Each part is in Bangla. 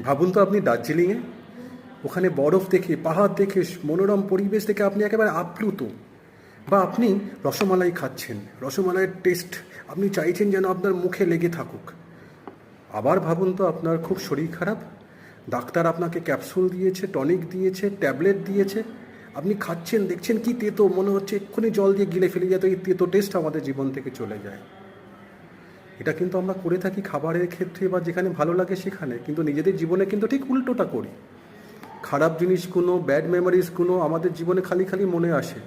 ভাবুন তো আপনি দার্জিলিংয়ে, ওখানে বরফ দেখে, পাহাড় দেখে, মনোরম পরিবেশ দেখে আপনি একেবারে আপ্লুত। বা আপনি রসমালাই খাচ্ছেন, রসমালাইয়ের টেস্ট আপনি চাইছেন যেন আপনার মুখে লেগে থাকুক। আবার ভাবুন তো আপনার খুব শরীর খারাপ, ডাক্তার আপনাকে ক্যাপসুল দিয়েছে, টনিক দিয়েছে, ট্যাবলেট দিয়েছে, আপনি খাচ্ছেন, দেখছেন কি তেতো, মনে হচ্ছে এক্ষুনি জল দিয়ে গিলে ফেলে যেত, এই তেতো টেস্ট আমাদের জীবন থেকে চলে যায়। এটা কিন্তু আমরা করে থাকি খাবারের ক্ষেত্রে বা যেখানে ভালো লাগে সেখানে, কিন্তু নিজেদের জীবনে কিন্তু ঠিক উল্টোটা করি। খারাপ জিনিসগুলো, ব্যাড মেমোরিজগুলো আমাদের জীবনে খালি খালি মনে আসে।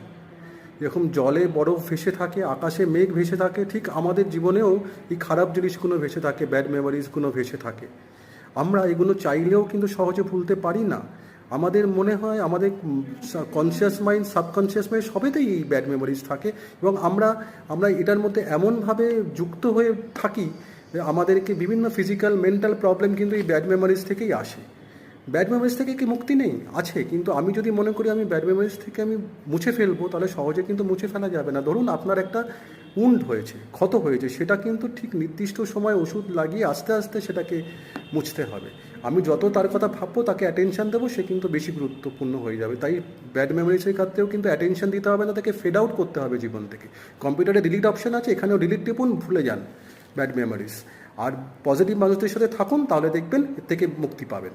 যেরকম জলে বরফ ভেসে থাকে, আকাশে মেঘ ভেসে থাকে, ঠিক আমাদের জীবনেও এই খারাপ জিনিসগুলো ভেসে থাকে, ব্যাড মেমোরিজগুলো ভেসে থাকে। আমরা এগুলো চাইলেও কিন্তু সহজে ভুলতে পারি না। আমাদের মনে হয় আমাদের কনসিয়াস মাইন্ড, সাবকনসিয়াস মাইন্ড সবেতেই এই ব্যাড মেমোরিজ থাকে, এবং আমরা এটার মধ্যে এমনভাবে যুক্ত হয়ে থাকি যে আমাদেরকে বিভিন্ন ফিজিক্যাল, মেন্টাল প্রবলেম কিন্তু এই ব্যাড মেমোরিজ থেকেই আসে। ব্যাড মেমোরিজ থেকে কি মুক্তি নেই? আছে, কিন্তু আমি যদি মনে করি আমি ব্যাড মেমোরিজ থেকে আমি মুছে ফেলবো, তাহলে সহজে কিন্তু মুছে ফেলা যাবে না। ধরুন আপনার একটা উন্ড হয়েছে, ক্ষত হয়েছে, সেটা কিন্তু ঠিক নির্দিষ্ট সময় ওষুধ লাগিয়ে আস্তে আস্তে সেটাকে মুছতে হবে। আমি যত তার কথা ভাববো, তাকে অ্যাটেনশান দেবো, সে কিন্তু বেশি গুরুত্বপূর্ণ হয়ে যাবে। তাই ব্যাড মেমোরিজের ক্ষেত্রেও কিন্তু অ্যাটেনশান দিতে হবে না, তাকে ফেড আউট করতে হবে জীবন থেকে। কম্পিউটারে ডিলিট অপশান আছে, এখানেও ডিলিট টিপুন, ভুলে যান ব্যাড মেমোরিজ। আর পজিটিভ মানুষদের সাথে থাকুন, তাহলে দেখবেন এর থেকে মুক্তি পাবেন।